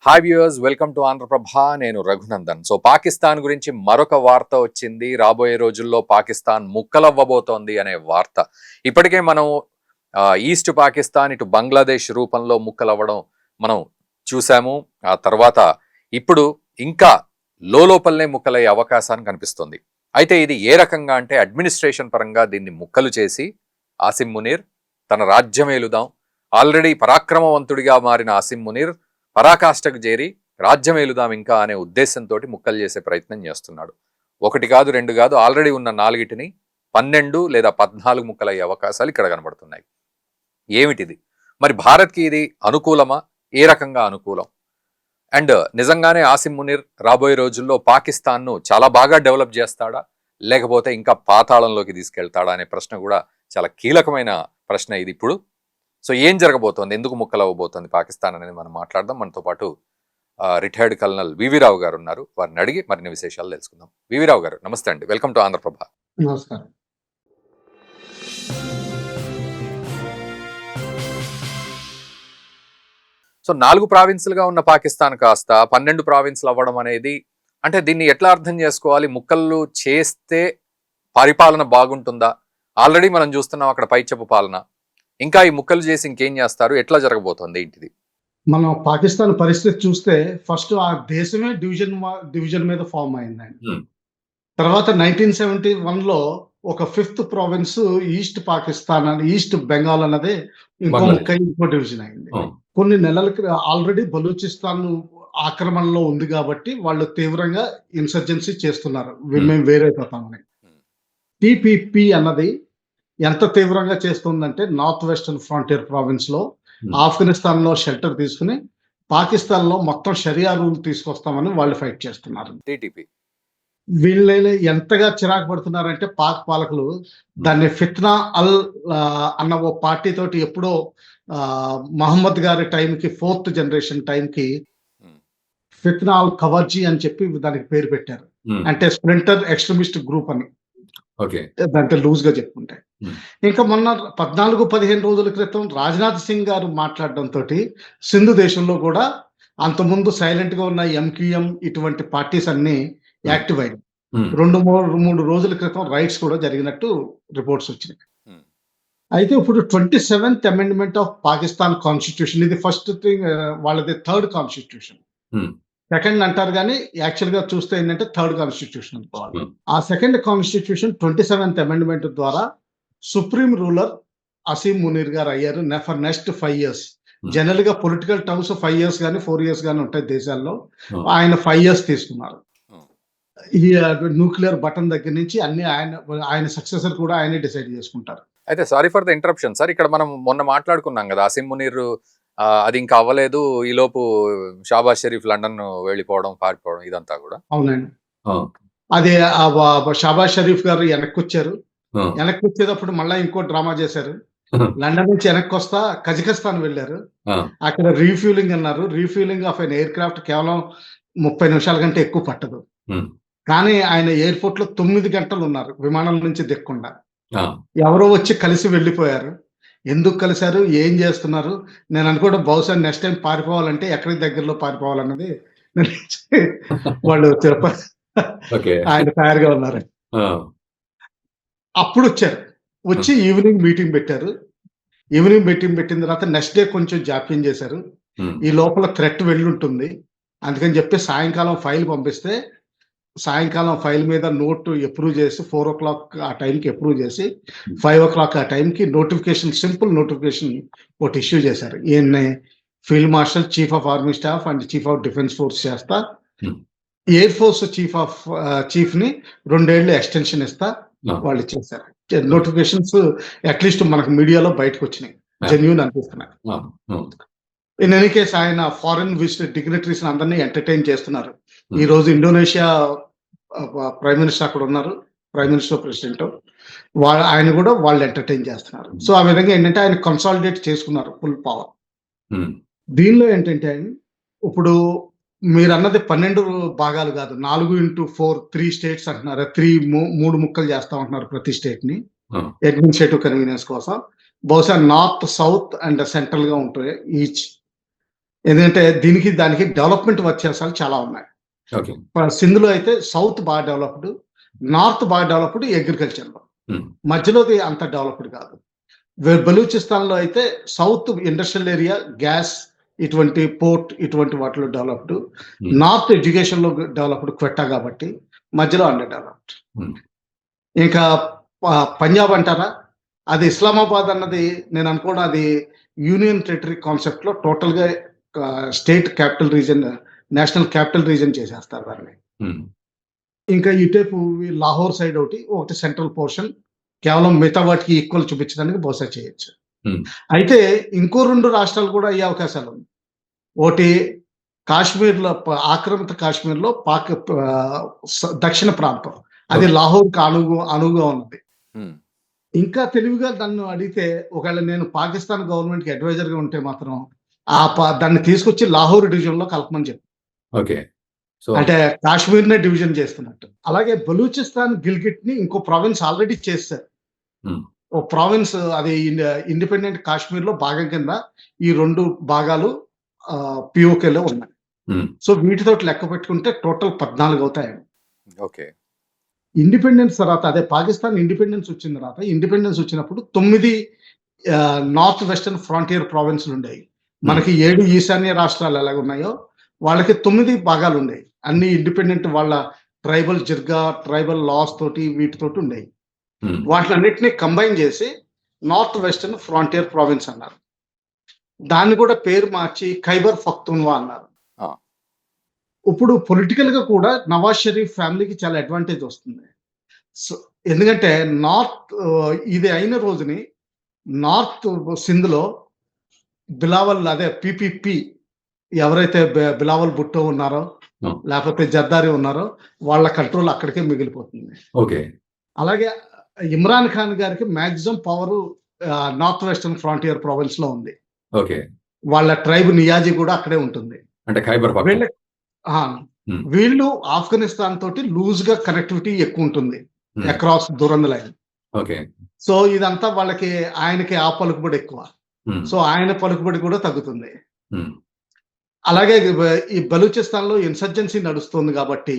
Hi viewers, welcome to Andhra Prabha. నేను రఘునందన్. పాకిస్తాన్ గురించి మరొక వార్త వచ్చింది. రాబోయే రోజుల్లో పాకిస్తాన్ ముక్కలవ్వబోతోంది అనే వార్త. ఇప్పటికే మనం ఈస్ట్ పాకిస్తాన్ ఇటు బంగ్లాదేశ్ రూపంలో ముక్కలవ్వడం మనం చూసాము. ఆ తర్వాత ఇప్పుడు ఇంకా లోపలనే ముక్కలయ్యే అవకాశాన్ని కనిపిస్తుంది. అయితే ఇది ఏ రకంగా అంటే అడ్మినిస్ట్రేషన్ పరంగా దీన్ని ముక్కలు చేసి ఆసిమ్ మునీర్ తన రాజ్యమేలుదాం, ఆల్రెడీ పరాక్రమవంతుడిగా మారిన ఆసిమ్ మునీర్ పరాకాష్ఠకు చేరి రాజ్యమేలుదాం ఇంకా అనే ఉద్దేశంతో ముక్కలు చేసే ప్రయత్నం చేస్తున్నాడు. ఒకటి కాదు, రెండు కాదు, ఆల్రెడీ ఉన్న 4టిని 12 లేదా 14 ముక్కలయ్యే అవకాశాలు ఇక్కడ కనబడుతున్నాయి. ఏమిటిది మరి? భారత్కి ఇది అనుకూలమా? ఏ రకంగా అనుకూలం? అండ్ నిజంగానే ఆసిమ్ మునీర్ రాబోయే రోజుల్లో పాకిస్తాన్ను చాలా బాగా డెవలప్ చేస్తాడా, లేకపోతే ఇంకా పాతాళంలోకి తీసుకెళ్తాడా అనే ప్రశ్న కూడా చాలా కీలకమైన ప్రశ్న ఇది ఇప్పుడు. ఏం జరగబోతోంది, ఎందుకు ముక్కలవ్వబోతోంది పాకిస్తాన్ అనేది మనం మాట్లాడదాం. మనతో పాటు రిటైర్డ్ కల్నల్ వివి రావు గారు ఉన్నారు. వారిని అడిగి మరిన్ని విశేషాలు తెలుసుకుందాం. వివి రావు గారు, నమస్తే అండి. Welcome to Andhra Prabha. నమస్కారం. 4 ప్రావిన్సులుగా ఉన్న పాకిస్తాన్ కాస్త 12 ప్రావిన్సులు అవ్వడం అనేది, అంటే దీన్ని ఎట్లా అర్థం చేసుకోవాలి? ముక్కలు చేస్తే పరిపాలన బాగుంటుందా? ఆల్రెడీ మనం చూస్తున్నాం అక్కడ పైచెప్పు పాలన. ఇంకా ఈ ముక్కలు చేసి ఇంకేం చేస్తారు? ఎట్లా జరగబోతోంది ఏంటిది? మనం పాకిస్తాన్ పరిస్థితి చూస్తే ఫస్ట్ ఆ దేశమే డివిజన్ మీద ఫామ్ అయిందండి. తర్వాత 1971లో ఒక 5th ప్రావిన్స్ ఈస్ట్ పాకిస్తాన్ అని, ఈస్ట్ బెంగాల్ అన్నది ఇంకో డివిజన్ అయింది. కొన్ని నెలలకి ఆల్రెడీ బలూచిస్తాన్ ఆక్రమణలో ఉంది కాబట్టి వాళ్ళు తీవ్రంగా ఇన్సర్జెన్సీ చేస్తున్నారు, మేము వేరైపోతామని. టిపిపి అన్నది ఎంత తీవ్రంగా చేస్తుందంటే నార్త్ వెస్టర్న్ ఫ్రాంటియర్ ప్రావిన్స్ లో ఆఫ్ఘనిస్తాన్ లో షెల్టర్ తీసుకుని పాకిస్తాన్ లో మొత్తం షరియా రూల్ తీసుకొస్తామని వాళ్ళు ఫైట్ చేస్తున్నారు. వీళ్ళు ఎంతగా చిరాకు పడుతున్నారంటే పాక్ పాలకులు దాన్ని ఫిత్నా అల్ అన్న ఓ పార్టీ తోటి ఎప్పుడో మహమ్మద్ గారి టైంకి 4th జనరేషన్ టైంకి ఫిత్నా అల్ ఖవర్జీ అని చెప్పి దానికి పేరు పెట్టారు. అంటే స్ప్లింటర్ ఎక్స్ట్రీమిస్ట్ గ్రూప్ అని దాంట్లో లూజ్ గా చెప్పుకుంటే. ఇంకా మొన్న 14-15 రోజుల క్రితం రాజ్నాథ్ సింగ్ గారు మాట్లాడడంతో సింధు దేశంలో కూడా అంతకుముందు సైలెంట్ గా ఉన్న ఎంక్యూఎం ఇటువంటి పార్టీస్ అన్ని యాక్టివ్ అయ్యాయి. 2-3 రోజుల క్రితం రైట్స్ కూడా జరిగినట్టు రిపోర్ట్స్ వచ్చినాయి. అయితే ఇప్పుడు 27th amendment of Pakistan constitution, ఇది ఫస్ట్ థింగ్, వాళ్ళది 3rd కాన్స్టిట్యూషన్. 2nd అంటారు కానీ యాక్చువల్ గా చూస్తే ఏంటంటే 3rd కాన్స్టిట్యూషన్ అనుకోవాలి. ఆ 2nd కాన్స్టిట్యూషన్ 27th అమెండ్మెంట్ ద్వారా సుప్రీం రూలర్ అసీమ్ మునీర్ గారు అయ్యారు ఫర్ నెక్స్ట్ 5 years. జనరల్ గా పొలిటికల్ టర్మ్స్ 5 years కానీ 4 years కానీ ఉంటాయి దేశాల్లో. ఆయన 5 years తీసుకున్నారు. ఈ న్యూక్లియర్ బటన్ దగ్గర నుంచి అన్ని ఆయన సక్సెసర్ కూడా ఆయనే డిసైడ్ చేసుకుంటారు. అయితే sorry for the interruption sir, ఇక్కడ మనం మొన్న మాట్లాడుకున్నాం కదా అసీమ్ మునీర్ అది ఇంకా అవ్వలేదు, ఈ లోపు షాబాజ్ షరీఫ్ లండన్ వెళ్ళిపోవడం, పారిపోవడం ఇదంతా కూడా. అవునండి. అదే షాబాజ్ షరీఫ్ గారు వెనక్కి వచ్చారు. వెనక్కి వచ్చేటప్పుడు మళ్ళీ ఇంకో డ్రామా చేశారు. లండన్ నుంచి వెనక్కి వస్తా కజకిస్తాన్ వెళ్ళారు. అక్కడ రీఫ్యూలింగ్ అన్నారు. Refuelling of an aircraft కేవలం 30 నిమిషాల కంటే ఎక్కువ పట్టదు. కానీ ఆయన ఎయిర్పోర్ట్ లో 9 గంటలు ఉన్నారు విమానం నుంచి దిక్కుండా. ఎవరో వచ్చి కలిసి వెళ్ళిపోయారు. ఎందుకు కలిశారు, ఏం చేస్తున్నారు? నేను అనుకోవడం బహుశా నెక్స్ట్ టైం పారిపోవాలంటే ఎక్కడికి దగ్గరలో పారిపోవాలన్నది వాళ్ళు ఆయన తయారుగా ఉన్నారు. అప్పుడు వచ్చి ఈవినింగ్ మీటింగ్ పెట్టారు. ఈవినింగ్ మీటింగ్ పెట్టిన తర్వాత నెక్స్ట్ డే కొంచెం జాప్యం చేశారు. ఈ లోపల థ్రెట్ వెళ్ళుంటుంది, అందుకని చెప్పి సాయంకాలం ఫైల్ పంపిస్తే సాయంకాలం ఫైల్ మీద నోటు అప్రూవ్ చేసి 4 o'clock ఆ టైంకి అప్రూవ్ చేసి 5 o'clock ఆ టైంకి నోటిఫికేషన్, సింపుల్ నోటిఫికేషన్ ఒకటి ఇష్యూ చేశారు. ఈయన్ని field marshal, chief of army staff and chief of defence force చేస్తా, ఎయిర్ ఫోర్స్ చీఫ్ ని 2 ఏళ్ళు ఎక్స్టెన్షన్ ఇస్తా వాళ్ళు చేశారు. నోటిఫికేషన్స్ అట్లీస్ట్ మనకు మీడియాలో బయటకు వచ్చినాయి, జెన్యూన్ అనిపిస్తున్నాయి. ఇన్ ఎనీ కేస్ ఆయన ఫారెన్ విజిట్ డిగ్నిటరీస్ అందరినీ ఎంటర్టైన్ చేస్తున్నారు. ఈ రోజు ఇండోనేషియా ప్రైమ్ మినిస్టర్ అక్కడ ఉన్నారు, ప్రైమ్ మినిస్టర్ ప్రెసిడెంట్, ఆయన కూడా వాళ్ళు ఎంటర్టైన్ చేస్తున్నారు. సో ఆ విధంగా ఏంటంటే ఆయన కన్సాలిడేట్ చేసుకున్నారు ఫుల్ పవర్. దీనిలో ఏంటంటే ఇప్పుడు మీరు అన్నది 12 భాగాలు కాదు, 4x4 3 states అంటున్నారు. 3 ముక్కలు చేస్తా ఉంటున్నారు ప్రతి స్టేట్ ని అడ్మినిస్ట్రేటివ్ కన్వీనియన్స్ కోసం. బహుశా నార్త్, సౌత్ అండ్ సెంట్రల్ గా ఉంటాయి ఈచ్. ఎందుకంటే దీనికి దానికి డెవలప్మెంట్ వ్యత్యాసాలు చాలా ఉన్నాయి. ఓకే. సింధులో అయితే సౌత్ బాగా డెవలప్డ్, నార్త్ బాగా డెవలప్డ్ అగ్రికల్చర్లో, హ్మ్. మధ్యలోది అంత డెవలప్డ్ కాదు. బలూచిస్తాన్లో అయితే సౌత్ ఇండస్ట్రియల్ ఏరియా, గ్యాస్, ఇటువంటి పోర్ట్, ఇటువంటి వాటిలో డెవలప్డ్, Hmm. నార్త్ ఎడ్యుకేషన్ లో డెవలప్డ్ క్వెట్టా కాబట్టి మధ్యలో అండర్ డెవలప్డ్. Hmm. ఇంకా పంజాబ్ అంటారా, అది ఇస్లామాబాద్ అన్నది నేను అనుకోవడం అది యూనియన్ టెరిటరీ కాన్సెప్ట్ లో టోటల్ గా state capital region, national capital region చేసేస్తారు దాన్ని. Hmm. ఇంకా ఇటేపు లాహోర్ సైడ్ ఒకటి సెంట్రల్ పోర్షన్, కేవలం మిగతా వాటికి ఈక్వల్ చూపించడానికి బహుశా చేయొచ్చు. Hmm. అయితే ఇంకో 2 రాష్ట్రాలు కూడా అయ్యే అవకాశాలు ఉంది. ఒకటి కాశ్మీర్లో, ఆక్రమిత కాశ్మీర్లో దక్షిణ ప్రాంతం, అది లాహోర్కి అనువుగా ఉన్నది. Hmm. ఇంకా తెలివిగా నన్ను అడిగితే, ఒకవేళ నేను పాకిస్తాన్ గవర్నమెంట్ కి అడ్వైజర్ గా ఉంటే మాత్రం దాన్ని తీసుకొచ్చి లాహోర్ డివిజన్ లో కలపమని చెప్పి, ఓకే. సో అంటే కాశ్మీర్ నే డివిజన్ చేస్తున్నట్టు. అలాగే బలూచిస్తాన్ గిల్గిట్ ని ఇంకో ప్రావిన్స్ ఆల్రెడీ చేశారు. Hmm. ఓ ప్రావిన్స్, అది ఇండిపెండెంట్ కాశ్మీర్ లో భాగం కింద ఈ 2 భాగాలు పిఓకేలో ఉన్నాయి. Hmm. సో వీటితో లెక్క పెట్టుకుంటే టోటల్ 14 అవుతాయి. ఓకే. ఇండిపెండెన్స్ తర్వాత, అదే పాకిస్తాన్ ఇండిపెండెన్స్ వచ్చిన తర్వాత, ఇండిపెండెన్స్ వచ్చినప్పుడు 9 నార్త్ వెస్టర్న్ ఫ్రాంటియర్ ప్రావిన్స్లు ఉండేవి. మనకి 7 ఈశాన్య రాష్ట్రాలు ఎలాగ ఉన్నాయో వాళ్ళకి 9 భాగాలు ఉండేవి. అన్ని ఇండిపెండెంట్, వాళ్ళ ట్రైబల్ జిర్గా, ట్రైబల్ లాస్ తోటి వీటితోటి ఉండేవి. Hmm. వాటిలన్నిటిని కంబైన్ చేసి నార్త్ వెస్టర్న్ ఫ్రాంటియర్ ప్రావిన్స్ అన్నారు. దాన్ని కూడా పేరు మార్చి ఖైబర్ పఖ్తూన్వా అన్నారు. Ah. ఇప్పుడు పొలిటికల్ గా కూడా నవాజ్ షరీఫ్ ఫ్యామిలీకి చాలా అడ్వాంటేజ్ వస్తుంది. సో ఎందుకంటే నార్త్ ఇది అయిన రోజుని నార్త్ సింధులో బిలావల్, అదే పిపిపి, ఎవరైతే బిలావల్ భుట్టో ఉన్నారో Oh. లేకపోతే జర్దారి ఉన్నారో వాళ్ళ కంట్రోల్ అక్కడికే మిగిలిపోతుంది. ఓకే. అలాగే ఇమ్రాన్ ఖాన్ గారికి maximum power north western frontier province లో ఉంది. ఓకే. వాళ్ళ ట్రైబ్ నియాజీ కూడా అక్కడే ఉంటుంది. అంటే ఖైబర్ పఖ్తూన్ఖా. వీళ్ళ వీళ్ళు ఆఫ్ఘనిస్తాన్ తోటి లూజ్ గా కనెక్టివిటీ ఎక్కువ ఉంటుంది అక్రాస్ దురంద లైన్. ఓకే. సో ఇదంతా వాళ్ళకి, ఆయనకి ఆ పలుకుబడి ఎక్కువ. Hmm. సో ఆయన పలుకుబడి కూడా తగ్గుతుంది. Hmm. అలాగే ఈ బలూచిస్తాన్ లో ఇన్సర్జెన్సీ నడుస్తుంది కాబట్టి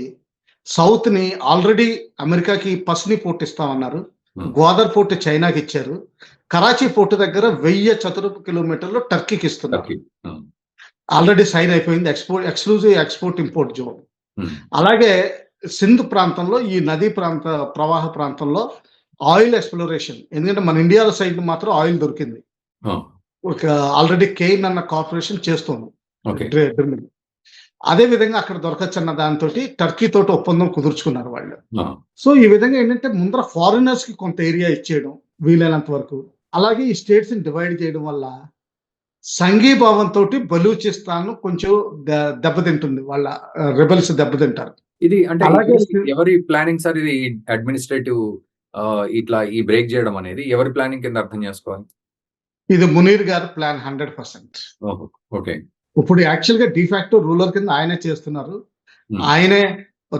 సౌత్ ని ఆల్రెడీ అమెరికాకి పస్ని పోర్ట్ ఇస్తామన్నారు. Hmm. గ్వాదర్ పోర్ట్ చైనాకి ఇచ్చారు. కరాచీ పోర్ట్ దగ్గర 1000 చదరపు కిలోమీటర్లు టర్కీకి ఇస్తున్నారు. టర్కీ. Hmm. ఆల్రెడీ సైన్ అయిపోయింది, exclusive export import zone. Hmm. అలాగే సింధ్ ప్రాంతంలో, ఈ నదీ ప్రవాహ ప్రాంతంలో ఆయిల్ ఎక్స్ప్లోరేషన్, ఎందుకంటే మన ఇండియాలో సైడ్ మాత్రం ఆయిల్ దొరికింది. Oh. ఒక ఆల్రెడీ కెయిన్ అన్న కార్పొరేషన్ చేస్తుంది ఓకే. డ్రిల్లింగ్. అదే విధంగా అక్కడ దొరకచ్చన్న దాంతో టర్కీ తోటి ఒప్పందం కుదుర్చుకున్నారు వాళ్ళు. Ah. సో ఈ విధంగా ఏంటంటే ముందర ఫారినర్స్ కి కొంత ఏరియా ఇచ్చేయడం వీలైనంత వరకు, అలాగే ఈ స్టేట్స్ ని డివైడ్ చేయడం వల్ల సంఘీభావంతో బలూచిస్తాన్ కొంచెం దెబ్బతింటుంది, వాళ్ళ రెబల్స్ దెబ్బతింటారు. ఇది అంటే అలాగే ఎవరి ప్లానింగ్ సార్ ఇది? అడ్మినిస్ట్రేటివ్ ఇట్లా ఈ బ్రేక్ చేయడం అనేది ఎవరి ప్లానింగ్ కింద అర్థం చేసుకోవాలి? ఇది మునీర్ గారి ప్లాన్ 100%. ఓకే. ఇప్పుడు యాక్చువల్ గా డిఫాక్టో రూలర్ కింద ఆయనే చేస్తున్నారు. Hmm. ఆయనే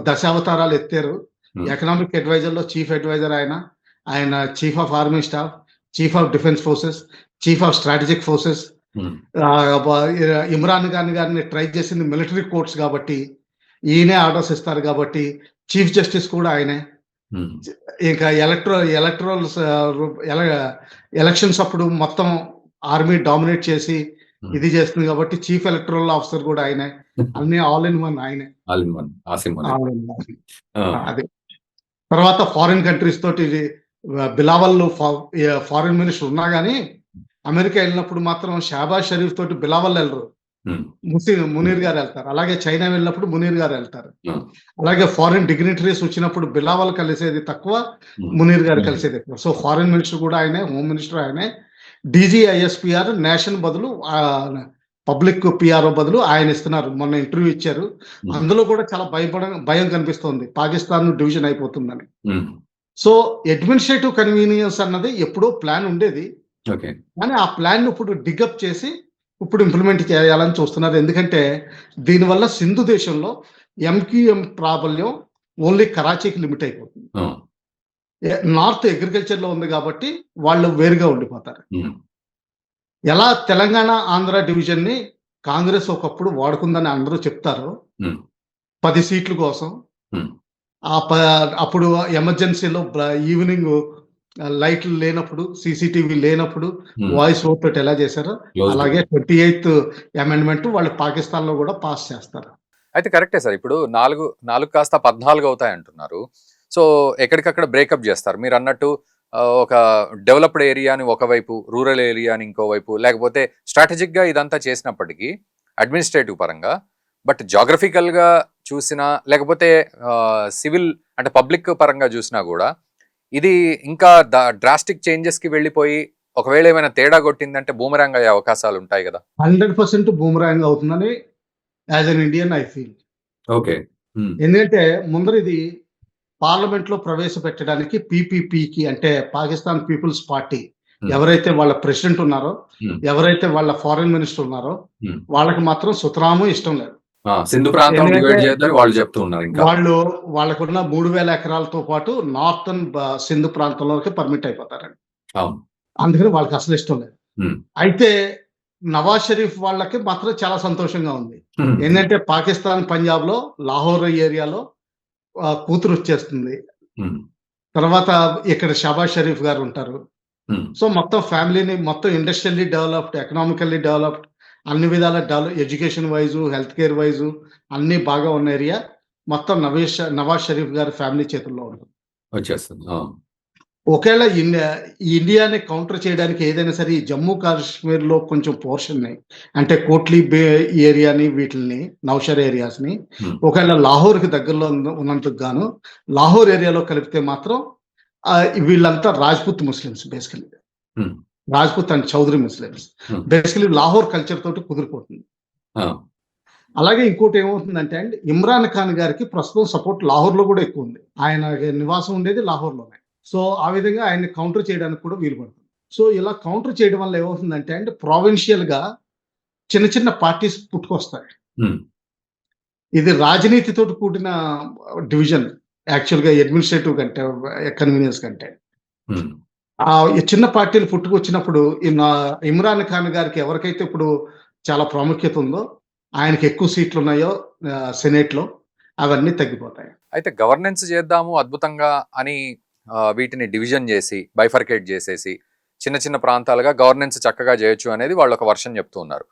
దశావతారాలు ఎత్తారు. Hmm. ఎకనామిక్ అడ్వైజర్ లో చీఫ్ అడ్వైజర్ ఆయన chief of army staff, chief of defence forces, chief of strategic forces. Hmm. Imran Khan గారిని ట్రై చేసింది మిలిటరీ కోర్ట్స్ కాబట్టి ఈయనే ఆర్డర్స్ ఇస్తారు కాబట్టి చీఫ్ జస్టిస్ కూడా ఆయనే. Hmm. ఇంకా ఎలక్షన్స్ అప్పుడు మొత్తం ఆర్మీ డామినేట్ చేసి Hmm. ఇది చేస్తుంది కాబట్టి చీఫ్ ఎలక్టరల్ ఆఫీసర్ కూడా ఆయనే. అన్ని ఆల్ ఇన్ వన్ ఆయనే. All in one. Asim Ali. All in one. అదే తర్వాత ఫారిన్ కంట్రీస్ తోటి బిలావల్ ఫారిన్ మినిస్టర్ ఉన్నా గానీ అమెరికా వెళ్ళినప్పుడు మాత్రం షహబాజ్ షరీఫ్ తోటి బిలావల్ వెళ్ళరు, Hmm. మునీర్ గారు వెళ్తారు. అలాగే చైనా వెళ్ళినప్పుడు మునీర్ గారు వెళ్తారు. Hmm. అలాగే ఫారిన్ డిగ్నిటరీస్ వచ్చినప్పుడు బిలావల్ కలిసేది తక్కువ, Hmm. మునీర్ గారు కలిసేది ఎక్కువ. సో ఫారిన్ మినిస్టర్ కూడా ఆయనే, హోమ్ మినిస్టర్ ఆయనే, DGISPR నేషన్ బదులు పబ్లిక్ పిఆర్ఓ బదులు ఆయన ఇస్తున్నారు. మొన్న ఇంటర్వ్యూ ఇచ్చారు, Hmm. అందులో కూడా చాలా భయం కనిపిస్తోంది పాకిస్తాన్ డివిజన్ అయిపోతుందని. Hmm. సో అడ్మినిస్ట్రేటివ్ కన్వీనియన్స్ అన్నది ఎప్పుడో ప్లాన్ ఉండేది, ఓకే. కానీ ఆ ప్లాన్ ఇప్పుడు డిగప్ చేసి ఇప్పుడు ఇంప్లిమెంట్ చేయాలని చూస్తున్నారు. ఎందుకంటే దీనివల్ల సింధు దేశంలో MQM ప్రాబల్యం ఓన్లీ కరాచీకి లిమిట్ అయిపోతుంది. Oh. నార్త్ అగ్రికల్చర్ లో ఉంది కాబట్టి వాళ్ళు వేరుగా ఉండిపోతారు. Hmm. ఎలా తెలంగాణ ఆంధ్ర డివిజన్ ని కాంగ్రెస్ ఒకప్పుడు వాడుకుందని అందరూ చెప్తారు. హ్మ్. 10 సీట్ల కోసం. హ్మ్. ఆ ప అప్పుడు ఎమర్జెన్సీలో ఈవినింగ్ లైట్లు లేనప్పుడు, సీసీటీవీ లేనప్పుడు హ్మ్. వాయిస్ ఓట్ తోటి ఎలా చేశారో, క్లోజ్డ్. అలాగే 28th అమెండ్మెంట్ వాళ్ళు పాకిస్తాన్‌లో కూడా పాస్ చేస్తారు. అయితే కరెక్టే సార్. ఇప్పుడు 4 కాస్త 14 అవుతాయంటున్నారు. సో, ఎక్కడికక్కడ బ్రేకప్ జేస్తారు. మీరన్నట్టు ఒక డెవలప్డ్ ఏరియాని ఒకవైపు, రూరల్ ఏరియాని ఇంకోవైపు, లేకపోతే స్ట్రాటజిక్‌గా ఇదంతా చేసినప్పటికీ అడ్మినిస్ట్రేటివ్ పరంగా, బట్ జాగ్రఫికల్‌గా చూసినా, లేకపోతే సివిల్ అంటే పబ్లిక్ పరంగా జూసినా గూడా, ఇది ఇంకా డ్రాస్టిక్ చేంజెస్‌కి వెళ్ళిపోయి, ఒకవేళ ఏమైనా తేడా కొట్టిందంటే బూమరాంగ్ అయ్యే అవకాశాలుంటాయి గదా! 100% బూమరాంగ్ అవుతుందని as an Indian I feel. Okay. Hmm. ఎందుకంటే ముందర ఇది పార్లమెంట్‌లో ప్రవేశపెట్టడానికి పీపీపీకి అంటే పాకిస్తాన్ పీపుల్స్ పార్టీ హ్మ్. ఎవరైతే వాళ్ళ ప్రెసిడెంట్ ఉన్నారో, హ్మ్. ఎవరైతే వాళ్ళ ఫారెన్ మినిస్టర్ ఉన్నారో, హ్మ్. వాళ్ళకి మాత్రం సుతరాము ఇష్టం లేదు. సింధు ప్రాంతం ఎందుకంటే డివైడ్ చేయొద్దని వాళ్ళు చెప్తూ ఉన్నారు ఇంకా. వాళ్ళకున్న 3000 ఎకరాలతో పాటు నార్థర్న్ సింధ్ ప్రాంతంలోకి పర్మిట్ అయిపోతారండి. అవును. అందుకని వాళ్ళకి అసలు ఇష్టం లేదు. హ్మ్. అయితే నవాజ్ షరీఫ్ వాళ్ళకి మాత్రం చాలా సంతోషంగా ఉంది. హ్మ్. ఏందంటే పాకిస్తాన్ పంజాబ్‌లో లాహోర్ ఏరియాలో కూతురొచ్చేస్తుంది. హ్మ్. తర్వాత ఇక్కడ షహబాజ్ షరీఫ్ గారు ఉంటారు. హ్మ్. సో, మొత్తం ఫ్యామిలీని మొత్తం ఇండస్ట్రియల్లీ డెవలప్డ్, ఎకనామికల్లీ డెవలప్డ్ అన్ని విధాల education Vaisu, health care Vaisu అన్నీ బాగా ఉన్న ఏరియా మొత్తం నవాజ్ షరీఫ్ గారి ఫ్యామిలీ చేతుల్లో ఉంటుంది. వచ్చేస్తుంది. ఆ! ఒకేళ ఇండియాని కౌంటర్ చేయడానికి ఏదైనా సరే ఈ జమ్మూ కాశ్మీర్‌లో కొంచెం పోర్షన్‌ని అంటే కోట్లీ ఏరియాని వీటిల్ని నౌషర్ ఏరియాస్‌ని హ్మ్. ఒకవేళ లాహోర్‌కి దగ్గరలో ఉన్నందుకు గాను లాహోర్ ఏరియాలో కలిపితే మాత్రం వీళ్ళంతా Rajput Muslims basically. Hmm. Rajput and Chaudhary Muslims. Hmm. Basically Lahore culture తోటి కుదిరిపోతుంది. ఆ! అలాగే ఇంకోటి ఏమవుతుందంటే అండి, ఇమ్రాన్ ఖాన్ గారికి ప్రస్తుతం సపోర్ట్ లాహోర్‌లో కూడా ఎక్కువుంది. ఆయన నివాసం ఉండేది లాహోర్‌లోనే. సో, ఆ విధంగా ఆయన్ని కౌంటర్ చేయడానికి కూడా వీలు పడుతుంది. సో, ఇలా కౌంటర్ చేయడం వల్ల ఏమవుతుందంటే అండి, ప్రొవిన్షియల్‌గా చిన్న చిన్న పార్టీస్ పుట్టుకొస్తాయి. హ్మ్. ఇది రాజనీతితోటి కూడిన డివిజన్ యాక్చువల్‌గా అడ్మినిస్ట్రేటివ్ కంటే, కన్వీనియన్స్ కంటే. హ్మ్. ఈ చిన్న పార్టీలు పుట్టుకొచ్చినప్పుడు ఇమ్రాన్ ఖాన్ గారికి ఎవరికైతే ఇప్పుడు చాలా ప్రాముఖ్యత ఉందో, ఆయనకి ఎక్కువ సీట్లున్నాయో సెనేట్‌లో అవన్నీ తగ్గిపోతాయి. అయితే గవర్నెన్స్ చేద్దాము అద్భుతంగా అని వీటిని డివిజన్ చేసి, బైఫర్కేట్ చేసేసి, చిన్న చిన్న ప్రాంతాలుగా గవర్నెన్స్ చక్కగా చేయొచ్చు అనేది వాళ్ళొక వర్షన్ చెప్తూ ఉన్నారు.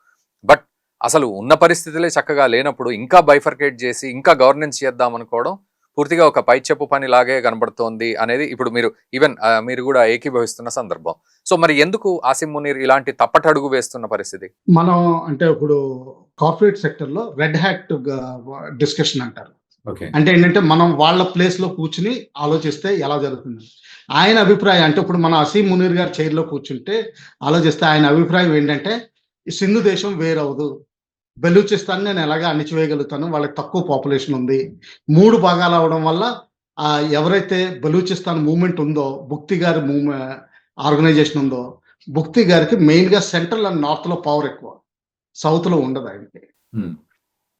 బట్ అసలు ఉన్న పరిస్థితులే చక్కగా లేనప్పుడు ఇంకా బైఫర్కేట్ చేసి, ఇంకా గవర్నెన్స్ చేద్దాం అనుకోవడం పూర్తిగా ఒక పైచెప్పు పనిలాగే కనబడుతోంది అనేది ఇప్పుడు మీరు ఈవెన్ మీరు కూడా ఏకీభవిస్తున్న సందర్భం. సో మరి ఎందుకు ఆసిమ్ మునీర్ ఇలాంటి తప్పటడుగు వేస్తున్న పరిస్థితి? మనం అంటే ఇప్పుడు కార్పొరేట్ సెక్టర్‌లో రెడ్ హ్యాట్ డిస్కషన్ అంటారు. ఓకే. అంటే ఏంటంటే మనం వాళ్ళ ప్లేస్‌లో కూర్చొని ఆలోచిస్తే ఎలా జరుగుతుంది. ఆయన అభిప్రాయం అంటే ఇప్పుడు మన అసీం మునీర్ గారు చైర్‌లో కూర్చుంటే ఆలోచిస్తే ఆయన అభిప్రాయం ఏంటంటే, ఈ సింధు దేశం వేరవ్వదు. బెలూచిస్తాన్ నేను ఎలాగా అణిచివేయగలుగుతాను. వాళ్ళకి తక్కువ పాపులేషన్ ఉంది. 3 భాగాలు అవ్వడం వల్ల ఎవరైతే బలూచిస్తాన్ మూవ్‌మెంట్ ఉందో, భుక్తి గారి ఆర్గనైజేషన్ ఉందో, భుక్తి గారికి మెయిన్‌గా సెంట్రల్ అండ్ నార్త్‌లో పవర్ ఎక్కువ. సౌత్‌లో ఉండదు ఆయనకి. హ్మ్.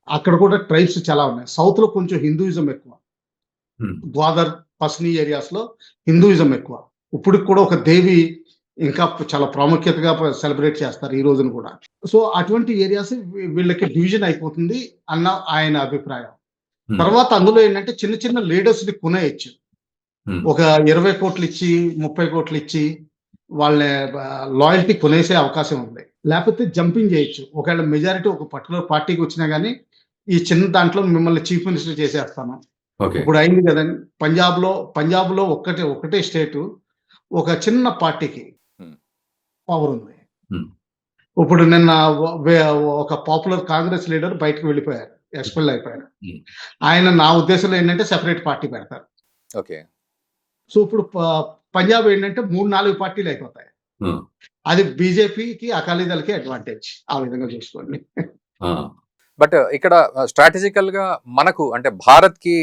అక్కడ కూడా ట్రైబ్స్ చాలా ఉన్నాయి. సౌత్‌లో కొంచెం హిందూయిజం ఎక్కువ. హ్మ్. గ్వాదర్, పస్ని ఏరియాస్‌లో హిందూయిజం ఎక్కువ. ఇప్పటికి కూడా ఒక దేవి ఇంకా చాలా ప్రాముఖ్యతగా సెలబ్రేట్ చేస్తారు ఈ రోజున కూడా. సో, అటువంటి ఏరియాస్ వీళ్ళకి డివిజన్ అయిపోతుంది అన్న ఆయన అభిప్రాయం. హ్మ్. తర్వాత అందులో ఏంటంటే చిన్న చిన్న లీడర్స్‌ని కొనేయొచ్చు. హ్మ్. ఒక 20,00,00,000 ఇచ్చి, 30,00,00,000 ఇచ్చి వాళ్ళ లాయల్టీ కొనేసే అవకాశం ఉంది. లేపోతే జంపింగ్ జేయొచ్చు. ఒకవేళ మెజారిటీ ఒక పర్టిక్యులర్ పార్టీకొచ్చినా గాని, ఈ చిన్న దాంట్లో మిమ్మల్ని చీఫ్ మినిస్టర్ చేసేస్తాను. ఓకే. ఇప్పుడు అయింది గదండీ! పంజాబ్‌లో ఒకటే స్టేటు ఒక చిన్న పార్టీకి హ్మ్. పవరుంది. హ్మ్. ఇప్పుడు నిన్న వ వే ఒక పాపులర్ కాంగ్రెస్ లీడర్ బయటకి వెళ్ళిపోయారు. ఎక్స్‌పెల్ అయిపోయారు. హ్మ్. ఆయన నా ఉద్దేశంలో ఏంటంటే సెపరేట్ పార్టీ పెడతారు. ఓకే. సో, ఇప్పుడు పంజాబ్ ఏంటంటే 3, 4 పార్టీలయిపోతాయి. హ్మ్. అది బీజేపీకి, అకాలీదళకి అడ్వాంటేజ్. ఆ విధంగా చూసుకోండి. ఆ! బట్ ఇక్కడ స్ట్రాటజికల్‌గా మనకు అంటే భారత్‌కి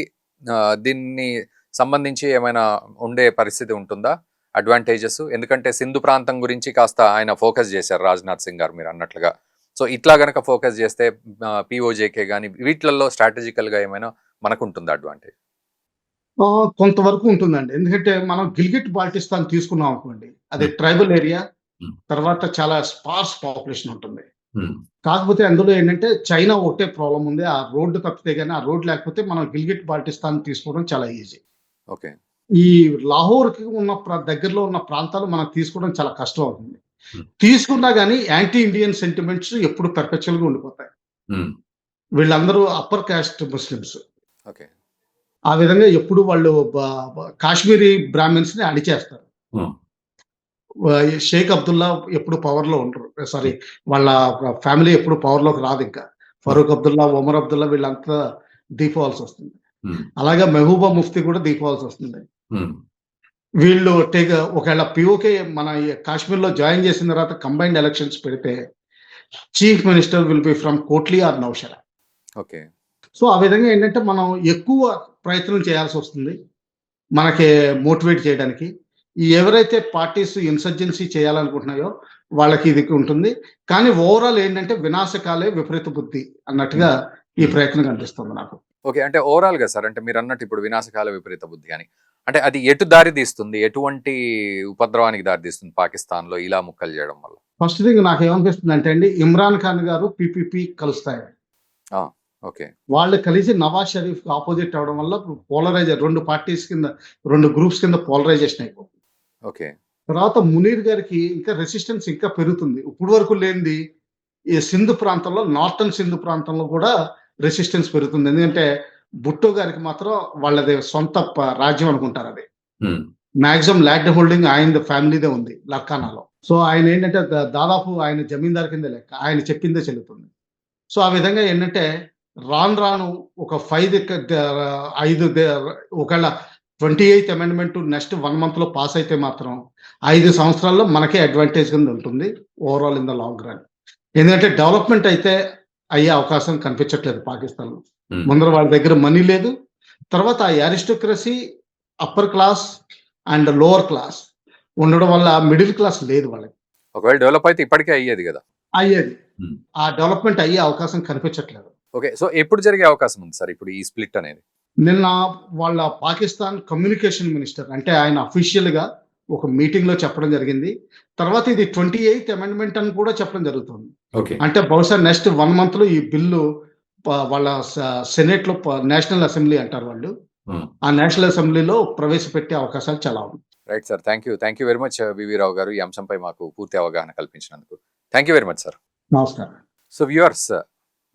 దీన్ని సంబంధించి ఏమైనా ఉండే పరిస్థితి ఉంటుందా? అడ్వాంటేజెస్? ఎందుకంటే సింధు ప్రాంతం గురించి కాస్త ఆయన ఫోకస్ చేశారు రాజ్‌నాథ్ సింగ్ గారు మీరన్నట్లుగా. సో, ఇట్లా గనక ఫోకస్ చేస్తే పీఓజేకే గాని వీట్లల్లో స్ట్రాటజికల్‌గా ఏమైనా మనకుంటుందా అడ్వాంటేజ్? కొంతవరకు ఉంటుందండి. ఎందుకంటే మనం గిల్గిట్ బాల్టిస్తాన్ తీసుకున్నాం అనుకోండి. అది హ్మ్. Tribal area. హ్మ్. తర్వాత చాలా స్పార్స్ పాపులేషన్ ఉంటుంది. కాకపోతే అందులో ఏంటంటే చైనా ఒకటే ప్రాబ్లం ఉంది. ఆ రోడ్డు తప్పితే గాని, ఆ రోడ్ లేకపోతే మనం గిల్గిట్ బాల్టిస్తాన్ తీసుకోవడం చాలా ఈజీ. ఓకే. ఈ లాహోర్‌కి ఉన్న దగ్గరలో ఉన్న ప్రాంతాలు మనం తీసుకోవడం చాలా కష్టం అవుతుంది. హ్మ్. తీసుకున్నా గాని యాంటీ ఇండియన్ సెంటిమెంట్స్ ఎప్పుడు పెర్పెచువల్‌గా ఉండిపోతాయి. వీళ్ళందరూ అప్పర్ కాస్ట్ ముస్లిమ్స్. ఓకే. ఆ విధంగా ఎప్పుడు వాళ్ళు బ బ కాశ్మీరీ బ్రాహ్మిన్స్‌ని అణిచేస్తారు. షేక్ అబ్దుల్లా ఎప్పుడు పవర్‌లో ఉండరు. సారీ, వాళ్ళ ఫ్యామిలీ ఎప్పుడు పవర్‌లోకి రాదింకా. ఫరూక్ అబ్దుల్లా, ఒమర్ అబ్దుల్లా వీళ్ళంతా దిగిపోవాల్సొస్తుంది. అలాగే మెహబూబా ముఫ్తీ కూడా దిగిపోవాల్సొస్తుంది. వీళ్ళు ఒకవేళ పీఓకే మన ఈ కాశ్మీర్‌లో జాయిన్ చేసిన తర్వాత కంబైన్డ్ ఎలక్షన్స్ పెడితే chief minister will be from Kotli or Naushera. Okay. So, ఆ విధంగా ఏంటంటే మనం ఎక్కువ ప్రయత్నం చేయాల్సొస్తుంది. మనకి మోటివేట్ చేయడానికి. ఈ ఎవరైతే పార్టీస్ ఇన్సర్జెన్సీ చేయాలనుకుంటున్నాయో వాళ్ళకి ఇది ఉంటుంది. కానీ ఓవరాల్ ఏంటంటే వినాశకాలే విపరీత బుద్ధి అన్నట్టుగా ఈ ప్రయత్నం కనిపిస్తుంది నాకు. ఓకే. అంటే ఓవరాల్‌గా సార్, అంటే మీరన్నట్టు ఇప్పుడు వినాశకాల విపరీత బుద్ధి అని. అంటే అది ఎటు దారి తీస్తుంది? ఎటువంటి ఉపద్రవానికి దారి తీస్తుంది పాకిస్తాన్‌లో ఇలా ముక్కలు చేయడం వల్ల? ఫస్ట్ థింగ్ నాకేమనిపిస్తుందంటే అండి, ఇమ్రాన్ ఖాన్ గారు పీపీపీ కలుస్తాయి. ఆ! ఓకే. వాళ్ళు కలిసి నవాజ్ షరీఫ్‌కి అపోజిట్ అవ్వడం వల్ల 2 పార్టీస్ కింద 2 గ్రూప్స్ కింద పోలరైజేషన్ అయిపోతుంది. ఓకే. తర్వాత మునీర్ గారికి ఇంకా రెసిస్టెన్స్ ఇంకా పెరుగుతుంది. ఇప్పటి వరకు లేనిది ఈ సింధ్ ప్రాంతంలో, నార్థర్న్ సింధ్ ప్రాంతంలో కూడా రెసిస్టెన్స్ పెరుగుతుంది. ఎందుకంటే భుట్టో గారికి మాత్రం వాళ్ళది సొంత రాజ్యం అనుకుంటారు అది. మాక్సిమం ల్యాండ్ హోల్డింగ్ ఆయనది ఫ్యామిలీదే ఉంది లర్కానాలో. సో ఆయన ఏంటంటే దాదాపు ఆయన జమీందారు కిందే లెక్క. ఆయన చెప్పిందే చెల్లుతుంది. సో ఆ విధంగా ఏంటంటే రాను ఒక 5 ఒకవేళ 28th అమెండ్మెంట్ నెక్స్ట్ 1 మంత్‌లో పాస్ అయితే మాత్రం 5 సంవత్సరాల్లో మనకే అడ్వాంటేజ్ కింద ఉంటుంది overall in the long run. ఎందుకంటే డెవలప్‌మెంట్ అయితే అయ్యే అవకాశం కనిపించట్లేదు పాకిస్తాన్‌లో. ముందర వాళ్ళ దగ్గర మనీ లేదు. తర్వాత ఈ aristocracy, upper class and lower class ఉండడం వల్ల మిడిల్ క్లాస్ లేదు వాళ్ళకి. ఒకవేళ డెవలప్ అయితే ఇప్పటికే అయ్యేది కదా! అయ్యేది. ఆ డెవలప్‌మెంట్ అయ్యే అవకాశం కనిపించట్లేదు. ఓకే. సో ఎప్పుడు జరిగే అవకాశం ఉంది సార్ ఇప్పుడు ఈ స్ప్లిట్ అనేది? నిన్న వాళ్ళ పాకిస్తాన్ కమ్యూనికేషన్ మినిస్టర్ అంటే ఆయన అఫీషియల్‌గా ఒక మీటింగ్‌లో చెప్పడం జరిగింది. తర్వాత ఇది 28th అమెండ్మెంట్ అని కూడా చెప్పడం జరుగుతుంది. ఓకే. అంటే బహుశా నెక్స్ట్ 1 మంత్‌లో ఈ బిల్లు వాళ్ళ సెనేట్‌లో నేషనల్ అసెంబ్లీ అంటారు వాళ్ళు. ఆ నేషనల్ అసెంబ్లీలో ప్రవేశపెట్టే అవకాశాలు చాలా ఉన్నాయి. Right sir. Thank you very much V V Rao గారు. ఈ అంశంపై మాకు పూర్తి అవగాహన కల్పించినందుకు. Thank you very much sir. నమస్కారం. సో వ్యూవర్స్,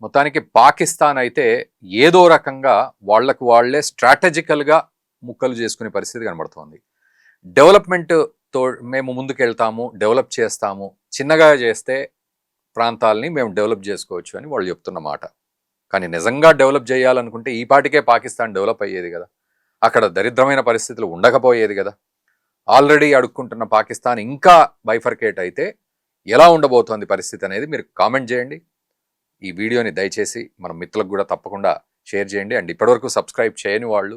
మొత్తానికి పాకిస్తాన్ అయితే ఏదో రకంగా వాళ్ళకు వాళ్ళే స్ట్రాటజికల్‌గా ముక్కలు చేసుకునే పరిస్థితి కనబడుతోంది. డెవలప్‌మెంట్‌తో మేము ముందుకెళ్తాము, డెవలప్ చేస్తాము, చిన్నగా చేస్తే ప్రాంతాలని మేము డెవలప్ చేసుకోవచ్చు అని వాళ్ళు చెప్తున్న మాట. కానీ నిజంగా డెవలప్ చేయాలనుకుంటే ఈ పాటికే పాకిస్తాన్ డెవలప్ అయ్యేది కదా! అక్కడ దరిద్రమైన పరిస్థితులు ఉండకపోయేది కదా! ఆల్రెడీ అడుక్కుంటున్న పాకిస్తాన్ ఇంకా బైఫర్కేట్ అయితే ఎలా ఉండబోతోంది పరిస్థితి అనేది మీరు కామెంట్ చేయండి. ఈ వీడియోని దయచేసి మన మిత్రులకు కూడా తప్పకుండా షేర్ చేయండి. అండ్ ఇప్పటివరకు సబ్స్క్రైబ్ చేయని వాళ్ళు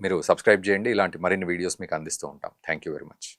మీరు సబ్స్క్రైబ్ చేయండి. ఇలాంటి మరిన్ని వీడియోస్ మీకు అందిస్తూ ఉంటాం. Thank you very much.